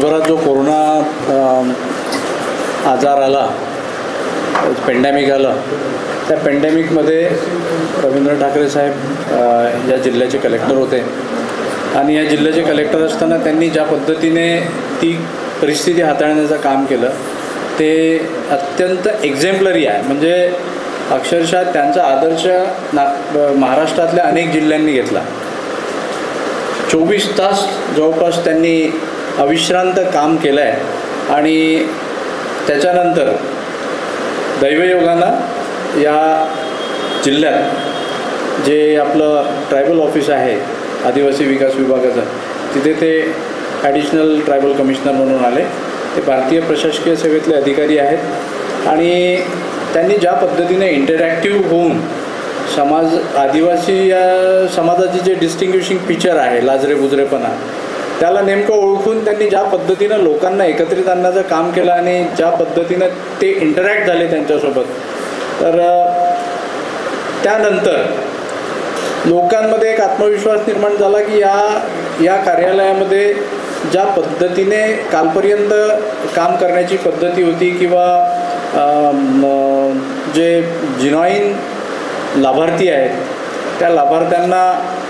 देशभरात जो कोरोना आजार आला, पेंडेमिक आलं, त्या पेंडेमिकमध्ये रवींद्र ठाकरे साहेब या जिल्ह्याचे कलेक्टर होते आणि या जिल्ह्याचे कलेक्टर असताना त्यांनी ज्या पद्धतीने ती परिस्थिती हाताळण्याचं काम केलं ते अत्यंत एक्झेम्पलरी आहे. म्हणजे अक्षरशः त्यांचा आदर्श महाराष्ट्रातल्या अनेक जिल्ह्यांनी घेतला. 24 तास जवळपास त्यांनी अविश्रांत काम केलं आहे आणि त्याच्यानंतर दैवयोगानं या जिल्ह्यात जे आपलं ट्रायबल ऑफिस आहे आदिवासी विकास विभागाचं, तिथे ते ॲडिशनल ट्रायबल कमिशनर म्हणून आले. ते भारतीय प्रशासकीय सेवेतले अधिकारी आहेत आणि त्यांनी ज्या पद्धतीने इंटरॅक्टिव्ह होऊन आदिवासी या समाजाची जे डिस्टिंग्विशिंग फीचर आहे लाजरेबुजरेपणा, त्याला नेमकं ओळखून त्यांनी ज्या पद्धतीनं लोकांना एकत्रित आणण्याचं काम केलं आणि ज्या पद्धतीनं ते इंटरॅक्ट झाले त्यांच्यासोबत, तर त्यानंतर लोकांमध्ये एक आत्मविश्वास निर्माण झाला की या कार्यालयामध्ये ज्या पद्धतीने कालपर्यंत काम करण्याची पद्धती होती किंवा जे जिनॉईन लाभार्थी आहेत त्या लाभार्थ्यांना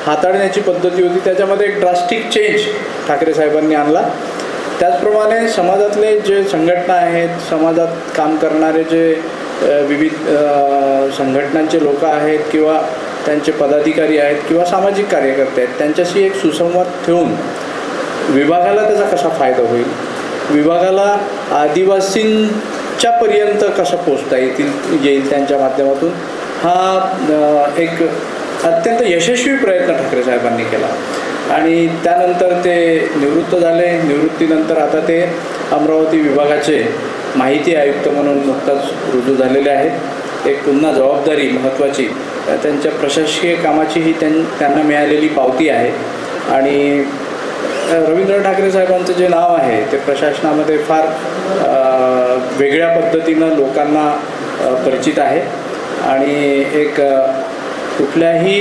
हाताळण्याची पद्धती होती, त्याच्यामध्ये एक ड्रास्टिक चेंज ठाकरे साहेबांनी आणला. त्याचप्रमाणे समाजातले जे संघटना आहेत, समाजात काम करणारे जे विविध संघटनांचे लोक आहेत किंवा त्यांचे पदाधिकारी आहेत किंवा सामाजिक कार्यकर्ते आहेत, त्यांच्याशी एक सुसंवाद ठेवून विभागाला त्याचा कसा फायदा होईल, विभागाला आदिवासींच्या पर्यंत कसा पोचता येईल त्यांच्या माध्यमातून, हा एक अत्यंत यशस्वी प्रयत्न ठाकरे साहेबांनी केला. आणि त्यानंतर ते निवृत्त झाले. निवृत्तीनंतर आता ते अमरावती विभागाचे माहिती आयुक्त म्हणून नुकताच रुजू झालेले आहेत. एक पुन्हा जबाबदारी महत्त्वाची त्यांच्या प्रशासकीय कामाची ही त्यांना मिळालेली पावती आहे. आणि रवींद्र ठाकरे साहेबांचं जे नाव आहे ते प्रशासनामध्ये फार वेगळ्या पद्धतीनं लोकांना परिचित आहे आणि एक कुठल्याही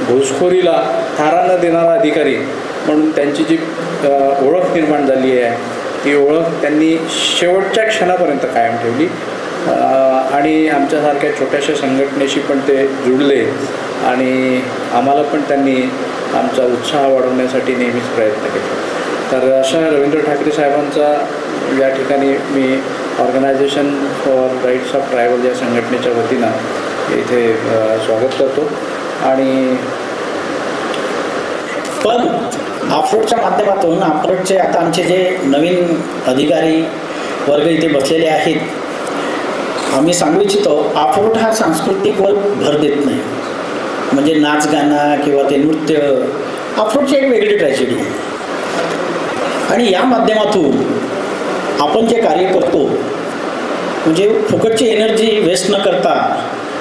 घुसखोरीला थारा न देणारा अधिकारी म्हणून त्यांची जी ओळख निर्माण झाली आहे ती ओळख त्यांनी शेवटच्या क्षणापर्यंत कायम ठेवली. आणि आमच्यासारख्या छोट्याशा संघटनेशी पण ते जुळले आणि आम्हाला पण त्यांनी आमचा उत्साह वाढवण्यासाठी नेहमीच प्रयत्न केले. तर अशा रवींद्र ठाकरे साहेबांचा या ठिकाणी मी organisation for rights of tribal या संघटनेच्या वतीनं इथे स्वागत करतो. आणि पण आफ्रोडच्या माध्यमातून आफ्रोडचे आता आमचे जे नवीन अधिकारी वर्ग इथे बसलेले आहेत, आम्ही सांगू इच्छितो आफ्रोड हा सांस्कृतिकवर भर देत नाही. म्हणजे नाच गाणं किंवा ते नृत्य, आफ्रोडची एक वेगळी ट्रॅजेडी आहे. आणि या माध्यमातून आपण जे कार्य करतो म्हणजे फुकटची एनर्जी वेस्ट न करता,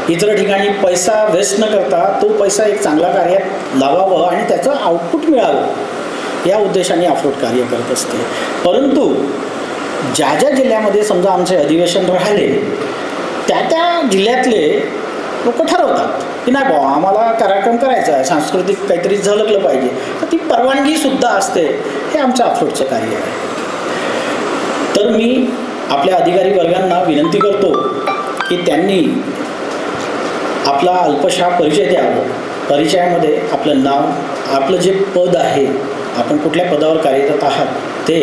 इतर ठिकाणी पैसा वेस्ट न करता तो पैसा एक चांगला कार्यात लावावं आणि त्याचं आउटपुट मिळावं या उद्देशाने आफ्रोड कार्य करत असते. परंतु ज्या ज्या जिल्ह्यामध्ये समजा आमचे अधिवेशन राहिले त्या जिल्ह्यातले लोक ठरवतात की नाही बाबा आम्हाला कार्यक्रम करायचा आहे, सांस्कृतिक काहीतरी झलकलं पाहिजे, तर ती परवानगीसुद्धा असते. हे आमचं आफ्रोडचं कार्य आहे. तर मी आपल्या अधिकारी वर्गांना विनंती करतो की त्यांनी आपला अल्पशा परिचय द्यावा. परिचयामध्ये आपलं नाव, आपलं जे पद आहे, आपण कुठल्या पदावर कार्यरत आहात ते,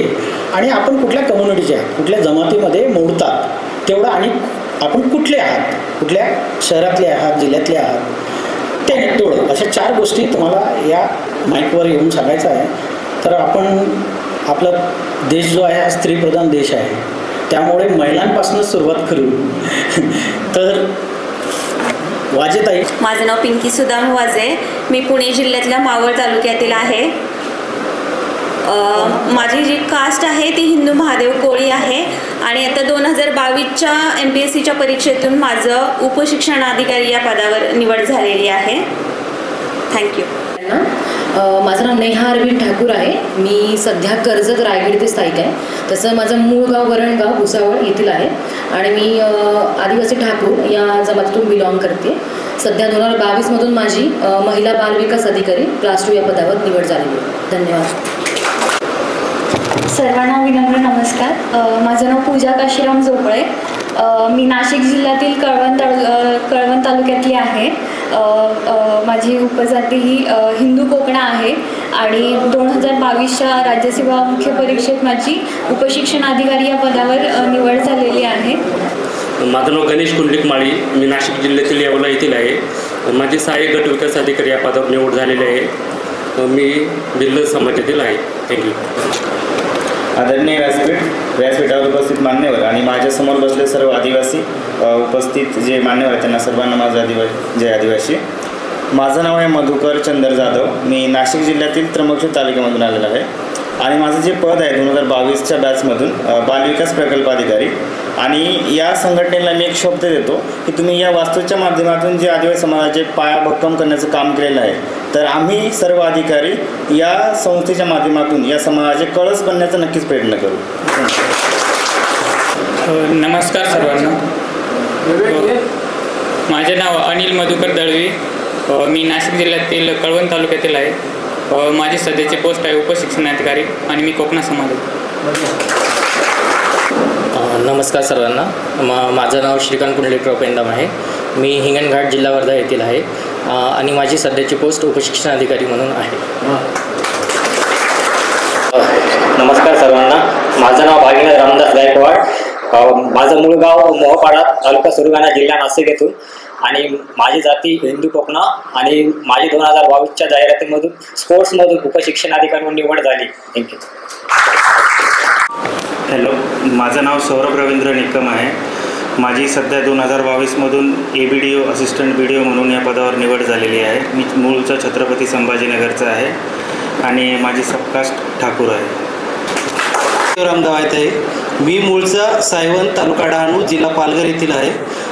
आणि आपण कुठल्या कम्युनिटीचे आहात, कुठल्या जमातीमध्ये मोडतात तेवढं, आणि आपण कुठले आहात, कुठल्या शहरातले आहात, जिल्ह्यातले आहात ते तेवढं, अशा 4 गोष्टी तुम्हाला या माईकवर येऊन सांगायचं आहे. तर आपण आपला देश जो आहे हा स्त्रीप्रधान देश आहे, त्यामुळे महिलांपासूनच सुरुवात करू. तर वाजेताई. माझं नाव पिंकी सुदाम वाजे, मी पुणे जिल्ह्यातल्या मावळ तालुक्यातील आहे. माझी जी कास्ट आहे ती हिंदू महादेव कोळी आहे आणि आता 2022च्या MPSCच्या परीक्षेतून माझं उपशिक्षणाधिकारी या पदावर निवड झालेली आहे. थँक्यू. माझं नाव नेहा अरविंद ठाकूर आहे. मी सध्या कर्जत रायगड इथे स्थायिक आहे. तसं माझं मूळ गाव वरणगाव भुसावळ येथील आहे आणि मी आदिवासी ठाकूर या जमातीतून बिलॉंग करते. सध्या 2022मधून माझी महिला बाल विकास अधिकारी क्लास 2 या पदावर निवड झालेली आहे. धन्यवाद. सर्वांना विनम्र नमस्कार. माझं नाव पूजा काशीराम जोपळे. मी नाशिक जिल्ह्यातील कळवण तालुक्यातली आहे. माझी उपजाती ही हिंदू कोकणा आहे आणि 2022च्या राज्यसेवा मुख्य परीक्षेत माझी उपशिक्षण अधिकारी या पदावर निवड झालेली आहे. माझं नाव गणेश कुंडलिक माळी. मी नाशिक जिल्ह्यातील येवला येथील आहे. माझी सहाय्यक गट विकास अधिकारी या पदावर निवड झालेली आहे. मी भिल्ल समाजातील आहे. थँक्यू. आदरणीय व्यासपीठावर उपस्थित मान्यवर आणि माझ्यासमोर बसले सर्व आदिवासी उपस्थित जे मान्यवर आहेत त्यांना सर्वांना माझा जय आदिवासी. माझं नाव आहे मधुकर चंदर जाधव. मी नाशिक जिल्ह्यातील त्र्यंबकेश्वर तालुक्यामधून आलेलो आहे आणि माझं जे पद आहे 2022च्या बॅचमधून बालविकास प्रकल्प अधिकारी. आणि या संघटनेला मी एक शब्द देतो की तुम्ही या वास्तूच्या माध्यमातून जे आदिवासी समाजाचे पाया भक्कम करण्याचं काम केलेलं आहे, तर आम्ही सर्व अधिकारी या संस्थेच्या माध्यमातून या समाजाचे कळस बनण्याचा नक्कीच प्रयत्न करू. नमस्कार सर्वांना. माझे नाव अनिल मधुकर दळवी. मी नाशिक जिल्ह्यातील कळवण तालुक्यातील आहे. माझी सध्याची पोस्ट आहे उपशिक्षण अधिकारी आणि मी कोकणा समाज. नमस्कार सर्वांना. माझं नाव श्रीकांत कुंडलिकराव पेंदाम आहे. मी हिंगणघाट जिल्हा वर्धा येथील आहे आणि माझी सध्याची पोस्ट उपशिक्षण अधिकारी म्हणून आहे. नमस्कार सर्वांना. माझं नाव भागीरथ रामदास गायकवाड. माझं मूळ गाव मोहपाडा, तालुका सुरगाणा, जिल्हा नाशिक येथून आणि माझी जाती हिंदू कोकणा आणि माझी 2022च्या जाहिरातीमधून स्पोर्ट्समधून उपशिक्षण अधिकारी म्हणून निवड झाली. थँक्यू. हॅलो, माझं नाव सौरभ रवींद्र निकम आहे. माझी सध्या 2022मधून ABDO असिस्टंट BDO म्हणून या पदावर निवड झालेली आहे. मी मूळचा छत्रपती संभाजीनगरचा आहे आणि माझी सबकास्ट ठाकूर आहे. रामदावायत आहे. मी मूळचा सायवन, तालुका डहाणू, जिल्हा पालघर येथील आहे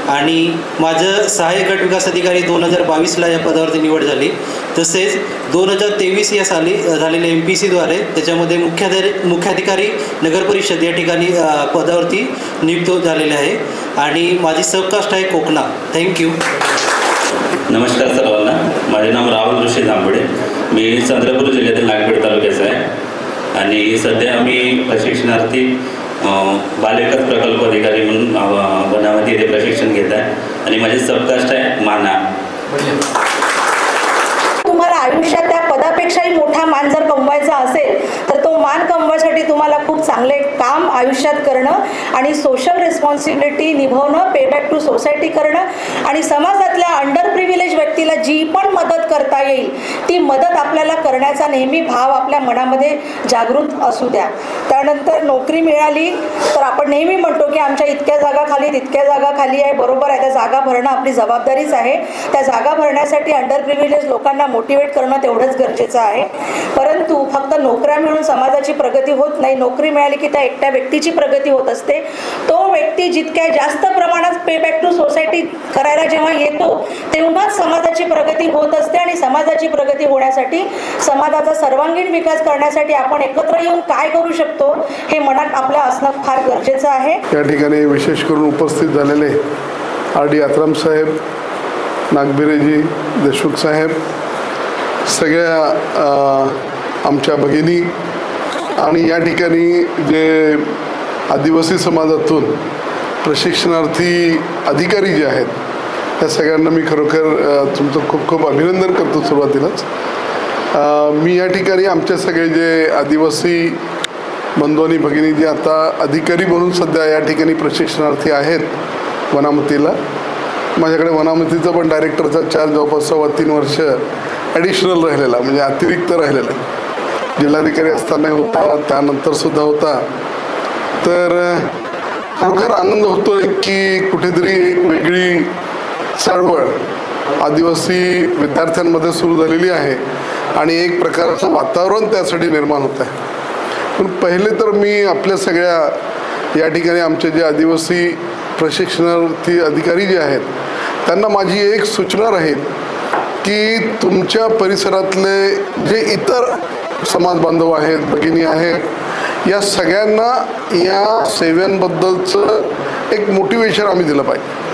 आणि माझं सहाय्यक गट विकास अधिकारी 2022ला या पदावरती निवड झाली. तसेच 2023 या साली झालेल्या MPCद्वारे त्याच्यामध्ये मुख्याधिकारी नगरपरिषद या ठिकाणी पदावरती नियुक्त झालेले आहे आणि माझी सबकास्ट आहे कोकणा. थँक्यू. नमस्कार सर्वांना. माझे नाव राहुल ऋषी जांभळे. मी चंद्रपूर जिल्ह्यातील नागपेठ तालुक्याचा आहे आणि सध्या मी प्रशिक्षणार्थी बालविकास प्रकल्प अधिकारी म्हणून बनावती येथे प्रशिक्षण घेत आहे आणि माझी सबकास्ट आहे माना. तुम्हाला आयुष्यात त्या पदापेक्षाही मोठा मान जर कमवायचा असेल तर तो मान कमवायसाठी तुम्हाला खूप चांगले काम आयुष्यात करणं आणि सोशल रिस्पॉन्सिबिलिटी निभावणं, पे बॅक टू सोसायटी करणं आणि समाजातल्या अंडर प्रिव्हिलेज व्यक्तीला जी पण मदत करता येईल ती मदत आपल्याला करण्याचा नेहमी भाव आपल्या मनामध्ये जागृत असू द्या. त्यानंतर नोकरी मिळाली तर आपण नेहमी म्हणतो की आमच्या इतक्या जागा खाली, तितक्या जागा खाली आहे. बरोबर आहे, त्या जागा भरणं आपली जबाबदारीच आहे. त्या जागा भरण्यासाठी अंडर प्रिव्हिलेज लोकांना मोटिवेट करणं तेवढंच गरजेचं आहे. परंतु फक्त नोकऱ्या मिळून समाजाची प्रगती होत नाही. नोकरी मिळाली की त्या एकट्या व्यक्तीची प्रगती होत असते. तो व्यक्ती जितक्या जास्त प्रमाणात पे बॅक टू सोसायटी करायला जेव्हा येतो तेव्हाच समाजाची प्रगती होत असते आणि समाजाची प्रगती होण्यासाठी, समाजाचा सर्वांगीण विकास करण्यासाठी आपण एकत्र येऊन काय करू शकतो हे मनात आपल्या असणं फार गरजेचं आहे. या ठिकाणी विशेष करून उपस्थित झालेले RD आत्राम साहेब, नागबिरेजी देशमुख साहेब, सगळ्या आमच्या भगिनी आणि या ठिकाणी जे आदिवासी समाजातून प्रशिक्षणार्थी अधिकारी जे आहेत त्या सगळ्यांना मी खरोखर तुमचं खूप खूप अभिनंदन करतो. सुरुवातीलाच मी या ठिकाणी आमचे सगळे जे आदिवासी बंधू आणि भगिनी जे आता अधिकारी म्हणून सध्या या ठिकाणी प्रशिक्षणार्थी आहेत वनामतीला, माझ्याकडे वनामतीचा पण डायरेक्टरचा चार्ज जवळपास 3.25 वर्ष ॲडिशनल राहिलेला, म्हणजे अतिरिक्त राहिलेला. जिल्हाधिकारी असताना होता, त्यानंतर सुद्धा होता. तर खरोखर आनंद होतो की कुठेतरी एक वेगळी चळवळ आदिवासी विद्यार्थ्यांमध्ये सुरू झालेली आहे आणि एक प्रकारचं वातावरण त्यासाठी निर्माण होत आहे. पण पहिले तर मी आपल्या सगळ्या या ठिकाणी आमचे जे आदिवासी प्रशिक्षणार्थी अधिकारी जे आहेत त्यांना माझी एक सूचना राहील की तुमच्या परिसरातले जे इतर समाज बांधव आहेत, भगिनी आहेत, या सगळ्यांना या सेवांबद्दलचं एक मोटिवेशन आम्ही दिलं पाहिजे.